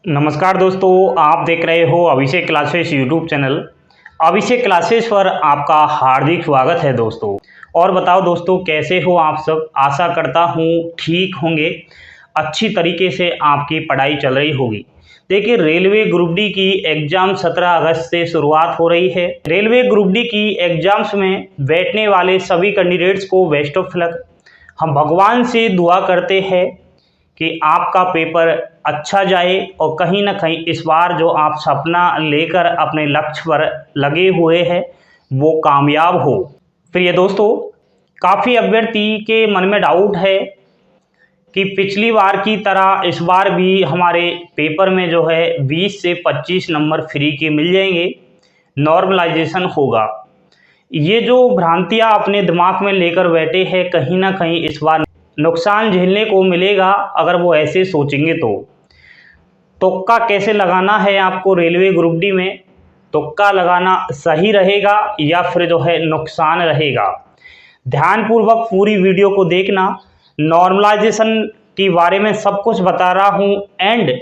नमस्कार दोस्तों, आप देख रहे हो अभिषेक क्लासेस यूट्यूब चैनल। अभिषेक क्लासेस पर आपका हार्दिक स्वागत है दोस्तों। और बताओ दोस्तों, कैसे हो आप सब। आशा करता हूँ ठीक होंगे, अच्छी तरीके से आपकी पढ़ाई चल रही होगी। देखिए, रेलवे ग्रुप डी की एग्ज़ाम 17 अगस्त से शुरुआत हो रही है। रेलवे ग्रुप डी की एग्ज़ाम्स में बैठने वाले सभी कैंडिडेट्स को बेस्ट ऑफ लक। हम भगवान से दुआ करते हैं कि आपका पेपर अच्छा जाए और कहीं ना कहीं इस बार जो आप सपना लेकर अपने लक्ष्य पर लगे हुए हैं वो कामयाब हो। प्रिय दोस्तों, काफ़ी अभ्यर्थी के मन में डाउट है कि पिछली बार की तरह इस बार भी हमारे पेपर में जो है 20 से 25 नंबर फ्री के मिल जाएंगे, नॉर्मलाइजेशन होगा। ये जो भ्रांतियाँ अपने दिमाग में लेकर बैठे हैं, कहीं ना कहीं इस बार नुकसान झेलने को मिलेगा अगर वो ऐसे सोचेंगे तो। तुक्का कैसे लगाना है आपको रेलवे ग्रुप डी में, तुक्का लगाना सही रहेगा या फिर जो है नुकसान रहेगा। ध्यानपूर्वक पूरी वीडियो को देखना। नॉर्मलाइजेशन के बारे में सब कुछ बता रहा हूँ एंड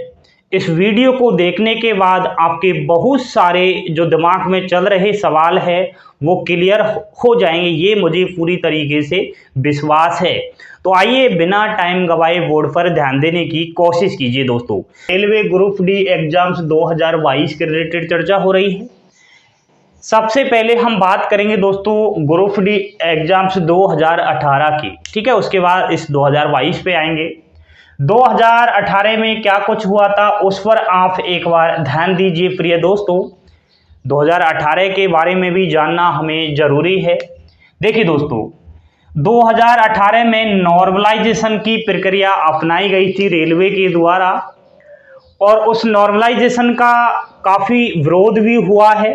इस वीडियो को देखने के बाद आपके बहुत सारे जो दिमाग में चल रहे सवाल है वो क्लियर हो जाएंगे, ये मुझे पूरी तरीके से विश्वास है। तो आइए बिना टाइम गवाए बोर्ड पर ध्यान देने की कोशिश कीजिए दोस्तों। रेलवे ग्रुप डी एग्जाम्स 2022 के रिलेटेड चर्चा हो रही है। सबसे पहले हम बात करेंगे दोस्तों ग्रुप डी एग्जाम्स 2018 की, ठीक है। उसके बाद इस 2022 पे आएंगे। 2018 में क्या कुछ हुआ था उस पर आप एक बार ध्यान दीजिए प्रिय दोस्तों। 2018 के बारे में भी जानना हमें ज़रूरी है। देखिए दोस्तों, 2018 में नॉर्मलाइजेशन की प्रक्रिया अपनाई गई थी रेलवे के द्वारा और उस नॉर्मलाइजेशन का काफ़ी विरोध भी हुआ है।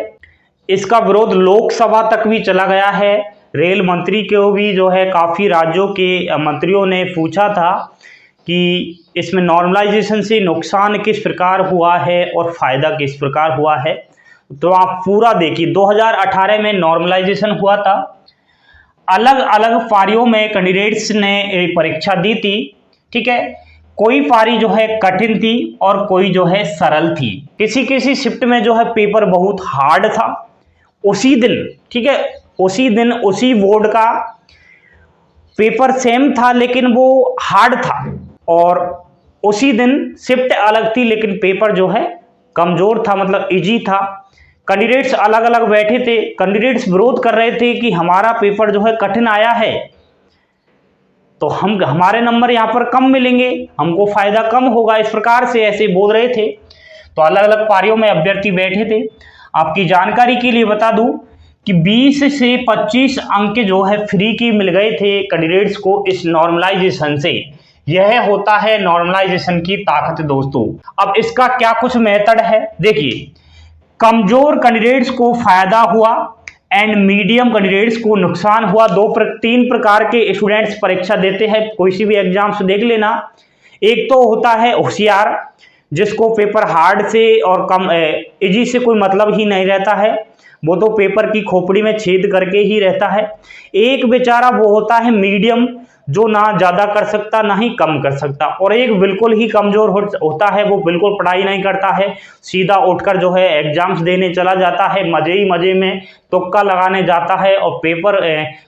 इसका विरोध लोकसभा तक भी चला गया है। रेल मंत्री को भी जो है काफ़ी राज्यों के मंत्रियों ने पूछा था कि इसमें नॉर्मलाइजेशन से नुकसान किस प्रकार हुआ है और फ़ायदा किस प्रकार हुआ है। तो आप पूरा देखिए। 2018 में नॉर्मलाइजेशन हुआ था। अलग अलग पारियों में कैंडिडेट्स ने परीक्षा दी थी, ठीक है। कोई पारी जो है कठिन थी और कोई जो है सरल थी। किसी किसी शिफ्ट में जो है पेपर बहुत हार्ड था उसी दिन, ठीक है। उसी दिन उसी बोर्ड का पेपर सेम था लेकिन वो हार्ड था और उसी दिन शिफ्ट अलग थी लेकिन पेपर जो है कमज़ोर था, मतलब इजी था। कैंडिडेट्स अलग अलग बैठे थे। कैंडिडेट्स विरोध कर रहे थे कि हमारा पेपर जो है कठिन आया है तो हमारे नंबर यहाँ पर कम मिलेंगे, हमको फ़ायदा कम होगा, इस प्रकार से ऐसे बोल रहे थे। तो अलग अलग पारियों में अभ्यर्थी बैठे थे। आपकी जानकारी के लिए बता दूं कि 20 से 25 अंक जो है फ्री की मिल गए थे कैंडिडेट्स को इस नॉर्मलाइजेशन से। यह होता है नॉर्मलाइजेशन की ताकत दोस्तों। अब इसका क्या कुछ मेथड है देखिए। कमजोर कैंडिडेट्स को फायदा हुआ एंड मीडियम कैंडिडेट्स को नुकसान हुआ। तीन प्रकार के स्टूडेंट्स परीक्षा देते हैं, कोई सी भी एग्जाम्स देख लेना। एक तो होता है होशियार, जिसको पेपर हार्ड से और कम इजी से कोई मतलब ही नहीं रहता है, वो तो पेपर की खोपड़ी में छेद करके ही रहता है। एक बेचारा वो होता है मीडियम, जो ना ज़्यादा कर सकता ना ही कम कर सकता। और एक बिल्कुल ही कमज़ोर होता है, वो बिल्कुल पढ़ाई नहीं करता है, सीधा उठकर जो है एग्जाम्स देने चला जाता है, मज़े ही मज़े में तुक्का लगाने जाता है और पेपर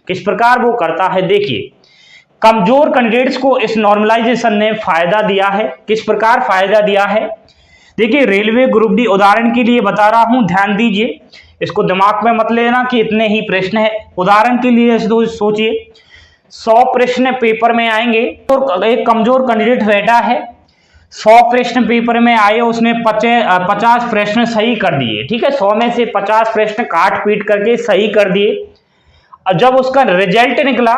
किस प्रकार वो करता है। देखिए, कमज़ोर कैंडिडेट्स को इस नॉर्मलाइजेशन ने फ़ायदा दिया है। किस प्रकार फ़ायदा दिया है देखिए। रेलवे ग्रुप डी उदाहरण के लिए बता रहा हूँ, ध्यान दीजिए। इसको दिमाग में मत लेना कि इतने ही प्रश्न है। उदाहरण के लिए सोचिए 100 प्रश्न पेपर में आएंगे और एक कमजोर कैंडिडेट बैठा है, 100 प्रश्न पेपर में आए, उसने 50 प्रश्न सही कर दिए, ठीक है। 100 में से 50 प्रश्न काट पीट करके सही कर दिए। और जब उसका रिजल्ट निकला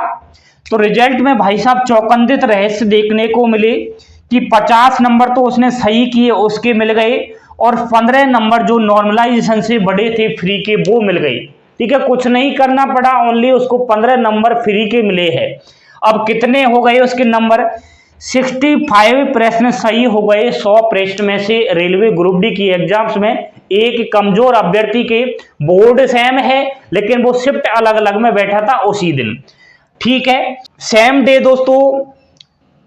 तो रिजल्ट में भाई साहब चौकन्दित रहस्य देखने को मिले कि 50 नंबर तो उसने सही किए, उसके मिल गए, और 15 नंबर जो नॉर्मलाइजेशन से बड़े थे फ्री के वो मिल गए, ठीक है। कुछ नहीं करना पड़ा, ओनली उसको 15 नंबर फ्री के मिले हैं। अब कितने हो गए उसके नंबर? 65 प्रश्न सही हो गए 100 प्रश्न में से। रेलवे ग्रुप डी की एग्जाम्स में एक कमजोर अभ्यर्थी के बोर्ड सेम है लेकिन वो शिफ्ट अलग अलग में बैठा था उसी दिन, ठीक है। सेम डे दोस्तों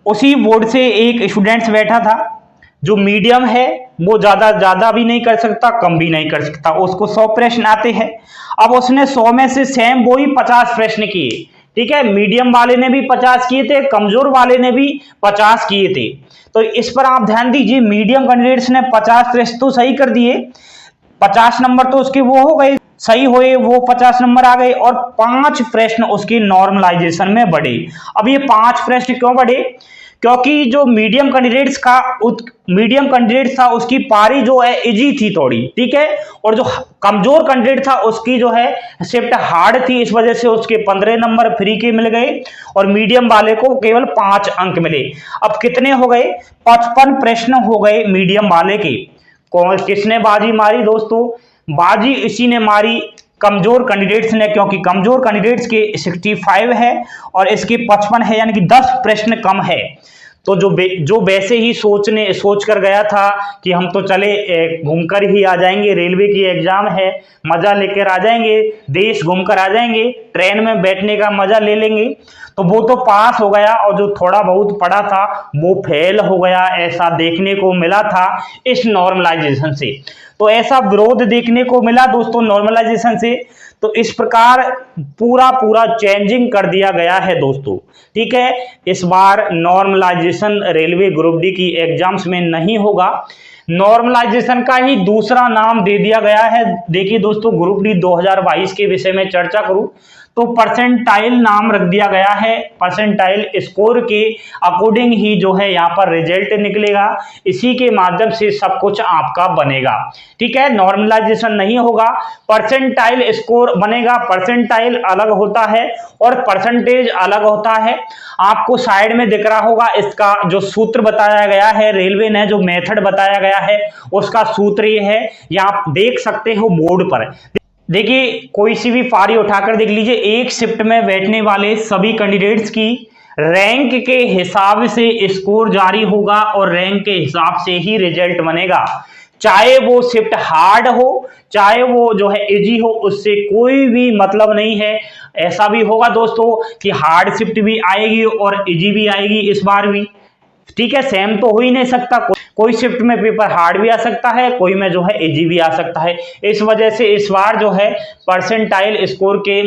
उसी बोर्ड से एक स्टूडेंट्स बैठा था जो मीडियम है वो ज़्यादा भी नहीं कर सकता, कम भी नहीं कर सकता। उसको 100 प्रश्न आते हैं। अब उसने 100 में से सेम वो ही 50 प्रश्न किए, ठीक है। मीडियम वाले ने भी 50 किए थे, कमजोर वाले ने भी 50 किए थे। तो इस पर आप ध्यान दीजिए, मीडियम कैंडिडेट्स ने 50 प्रश्न तो सही कर दिए, 50 नंबर तो उसके वो हो गए, सही हुए, वो 50 नंबर आ गए, और 5 प्रश्न उसकी नॉर्मलाइजेशन में बढ़े। अब ये 5 प्रश्न क्यों बढ़े? क्योंकि जो मीडियम कैंडिडेट था उसकी पारी जो है इजी थी थोड़ी, ठीक है, और जो कमजोर कैंडिडेट था उसकी जो है शिफ्ट हार्ड थी, इस वजह से उसके 15 नंबर फ्री के मिल गए और मीडियम वाले को केवल 5 अंक मिले। अब कितने हो गए? 55 प्रश्न हो गए मीडियम वाले के। किसने बाजी मारी दोस्तों? बाजी इसी ने मारी, कमजोर कैंडिडेट्स ने, क्योंकि कमजोर कैंडिडेट्स के 65 है और इसके 55 है, यानी कि 10 प्रश्न कम है। तो जो वैसे ही सोच कर गया था कि हम तो चले घूमकर ही आ जाएंगे, रेलवे की एग्जाम है, मजा लेकर आ जाएंगे, देश घूमकर आ जाएंगे, ट्रेन में बैठने का मजा ले लेंगे, तो वो तो पास हो गया, और जो थोड़ा बहुत पढ़ा था वो फेल हो गया। ऐसा देखने को मिला था इस नॉर्मलाइजेशन से। तो ऐसा विरोध देखने को मिला दोस्तों नॉर्मलाइजेशन से। तो इस प्रकार पूरा चेंजिंग कर दिया गया है दोस्तों, ठीक है। इस बार नॉर्मलाइजेशन रेलवे ग्रुप डी की एग्जाम्स में नहीं होगा, नॉर्मलाइजेशन का ही दूसरा नाम दे दिया गया है। देखिए दोस्तों, ग्रुप डी 2022 के विषय में चर्चा करूं तो परसेंटाइल नाम रख दिया गया है। परसेंटाइल स्कोर के अकॉर्डिंग ही जो है यहाँ पर रिजल्ट निकलेगा, इसी के माध्यम से सब कुछ आपका बनेगा, ठीक है। नॉर्मलाइजेशन नहीं होगा, परसेंटाइल स्कोर बनेगा। परसेंटाइल अलग होता है और परसेंटेज अलग होता है। आपको साइड में दिख रहा होगा इसका जो सूत्र बताया गया है, रेलवे ने जो मेथड बताया गया है उसका सूत्र ये है, ये आप देख सकते हो बोर्ड पर। देखिए, कोई सी भी पारी उठाकर देख लीजिए, एक शिफ्ट में बैठने वाले सभी कैंडिडेट्स की रैंक के हिसाब से स्कोर जारी होगा और रैंक के हिसाब से ही रिजल्ट बनेगा। चाहे वो शिफ्ट हार्ड हो, चाहे वो जो है इजी हो, उससे कोई भी मतलब नहीं है। ऐसा भी होगा दोस्तों कि हार्ड शिफ्ट भी आएगी और इजी भी आएगी इस बार भी, ठीक है। सेम तो हो ही नहीं सकता, कोई शिफ्ट में पेपर हार्ड भी आ सकता है, कोई में जो है इजी भी आ सकता है। इस वजह से इस बार जो है परसेंटाइल स्कोर के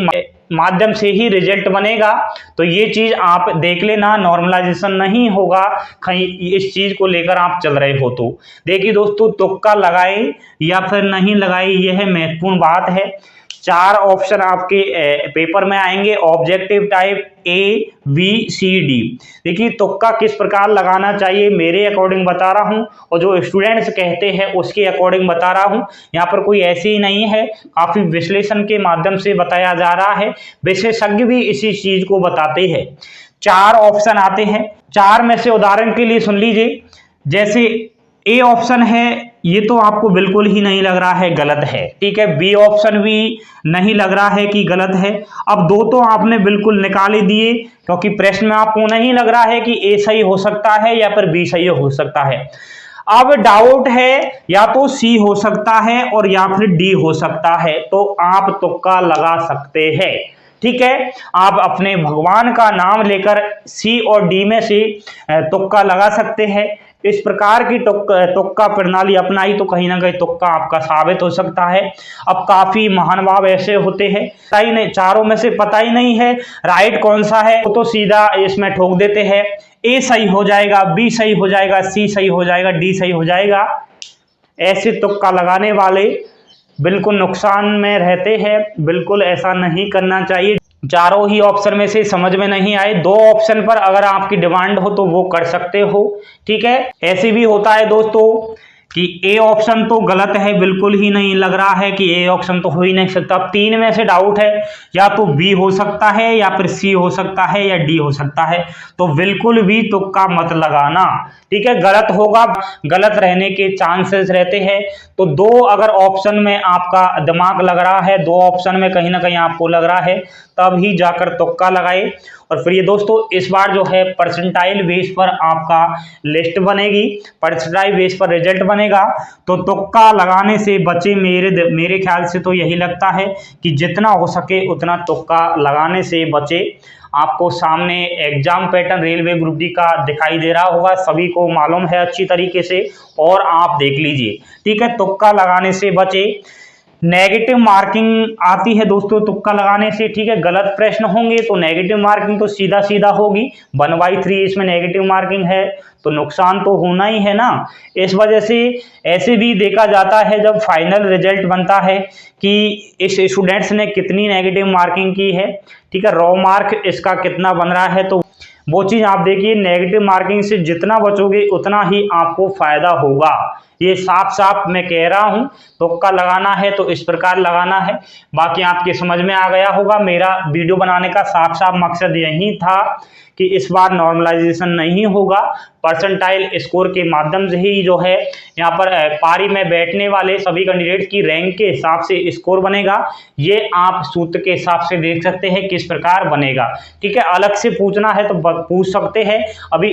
माध्यम से ही रिजल्ट बनेगा। तो ये चीज आप देख लेना, नॉर्मलाइजेशन नहीं होगा कहीं इस चीज को लेकर आप चल रहे हो तो। देखिए दोस्तों, तुक्का लगाए या फिर नहीं लगाए, यह महत्वपूर्ण बात है। 4 ऑप्शन आपके पेपर में आएंगे, objective type A, B, C, D। देखिए, तुक्का किस प्रकार लगाना चाहिए मेरे अकॉर्डिंग बता रहा हूं, और जो स्टूडेंट्स कहते हैं उसके अकॉर्डिंग बता रहा हूं। यहाँ पर कोई ऐसे ही नहीं है, काफी विश्लेषण के माध्यम से बताया जा रहा है, विशेषज्ञ भी इसी चीज को बताते हैं। 4 ऑप्शन आते हैं, 4 में से उदाहरण के लिए सुन लीजिए। जैसे ए ऑप्शन है, ये तो आपको बिल्कुल ही नहीं लग रहा है, गलत है, ठीक है। बी ऑप्शन भी नहीं लग रहा है कि गलत है। अब 2 तो आपने बिल्कुल निकाल ही दिए, क्योंकि प्रश्न में आपको नहीं लग रहा है कि ए सही हो सकता है या फिर बी सही हो सकता है। अब डाउट है, या तो सी हो सकता है और या फिर डी हो सकता है, तो आप तुक्का लगा सकते हैं, ठीक है। आप अपने भगवान का नाम लेकर सी और डी में से तुक्का लगा सकते हैं। इस प्रकार की तुक्का प्रणाली अपनाई तो कहीं ना कहीं तुक्का आपका साबित हो सकता है। अब काफी महानुभाव ऐसे होते हैं, पता ही नहीं, चारों में से पता ही नहीं है राइट कौन सा है, तो सीधा इसमें ठोक देते हैं, ए सही हो जाएगा, बी सही हो जाएगा, सी सही हो जाएगा, डी सही हो जाएगा। ऐसे तुक्का लगाने वाले बिल्कुल नुकसान में रहते हैं, बिल्कुल ऐसा नहीं करना चाहिए। चारों ही ऑप्शन में से समझ में नहीं आए, 2 ऑप्शन पर अगर आपकी डिमांड हो तो वो कर सकते हो, ठीक है। ऐसे भी होता है दोस्तों कि ए ऑप्शन तो गलत है, बिल्कुल ही नहीं लग रहा है कि ए ऑप्शन तो हो ही नहीं सकता। अब 3 में से डाउट है, या तो बी हो सकता है या फिर सी हो सकता है या डी हो सकता है, तो बिल्कुल भी तुक्का मत लगाना, ठीक है। गलत होगा, गलत रहने के चांसेस रहते हैं। तो 2 अगर ऑप्शन में आपका दिमाग लग रहा है, 2 ऑप्शन में कहीं ना कहीं आपको लग रहा है, तब ही जाकर तुक्का लगाए। और फिर ये दोस्तों, इस बार जो है परसेंटाइल बेस पर आपका लिस्ट बनेगी, परसेंटाइल बेस पर रिजल्ट बनेगा, तो तुक्का लगाने से बचे। मेरे ख्याल से तो यही लगता है कि जितना हो सके उतना तुक्का लगाने से बचे। आपको सामने exam pattern railway group D का दिखाई दे रहा होगा, सभी को मालूम है अच्छी तरीके से, और आप देख लीजिए। ठीक है, तुक्का लगाने से बचे। नेगेटिव मार्किंग आती है दोस्तों तुक्का लगाने से। ठीक है, गलत प्रश्न होंगे तो नेगेटिव मार्किंग तो सीधा सीधा होगी, 1/3 इसमें नेगेटिव मार्किंग है तो नुकसान तो होना ही है ना। इस वजह से ऐसे भी देखा जाता है जब फाइनल रिजल्ट बनता है कि इस स्टूडेंट्स ने कितनी नेगेटिव मार्किंग की है। ठीक है, रॉ मार्क इसका कितना बन रहा है, तो वो चीज़ आप देखिए। नेगेटिव मार्किंग से जितना बचोगे उतना ही आपको फायदा होगा, ये साफ साफ मैं कह रहा हूं। तुक्का लगाना है तो इस प्रकार लगाना है। बाकी आपके समझ में आ गया होगा। मेरा वीडियो बनाने का साफ साफ मकसद यही था कि इस बार नॉर्मलाइजेशन नहीं होगा, परसेंटाइल स्कोर के माध्यम से ही जो है यहाँ पर पारी में बैठने वाले सभी कैंडिडेट की रैंक के हिसाब से स्कोर बनेगा। ये आप सूत्र के हिसाब से देख सकते हैं किस प्रकार बनेगा। ठीक है, अलग से पूछना है तो पूछ सकते हैं। अभी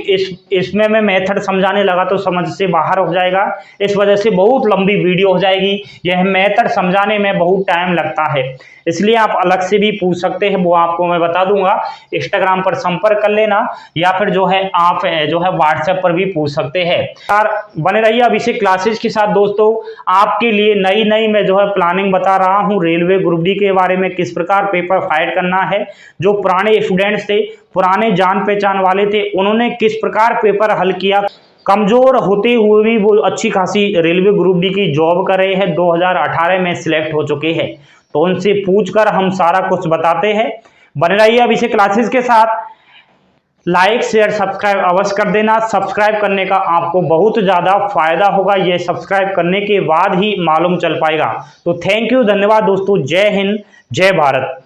इसमें मैं मेथड समझाने लगा तो समझ से बाहर हो जाएगा, इस वजह से बहुत लंबी वीडियो हो जाएगी। यह मेथड समझाने में बहुत टाइम लगता है, इसलिए आप अलग से भी पूछ सकते हैं, वो आपको मैं बता दूंगा। इंस्टाग्राम पर संपर्क कर लेना या फिर जो है आप जो है व्हाट्सएप पर भी पूछ सकते हैं। यार बने रहिए अभिषेक क्लासेज के साथ दोस्तों। आपके लिए नई नई मैं जो है प्लानिंग बता रहा हूँ रेलवे ग्रुप डी के बारे में, किस प्रकार पेपर फाइट करना है। जो पुराने स्टूडेंट्स थे, पुराने जान पहचान वाले थे, उन्होंने किस प्रकार पेपर हल किया, कमजोर होते हुए भी वो अच्छी खासी रेलवे ग्रुप डी की जॉब कर रहे हैं, 2018 में सिलेक्ट हो चुके हैं। तो उनसे पूछकर हम सारा कुछ बताते हैं। बने रहिए अभिषेक क्लासेस के साथ। लाइक शेयर सब्सक्राइब अवश्य कर देना। सब्सक्राइब करने का आपको बहुत ज़्यादा फायदा होगा, ये सब्सक्राइब करने के बाद ही मालूम चल पाएगा। तो थैंक यू, धन्यवाद दोस्तों। जय हिंद, जय भारत।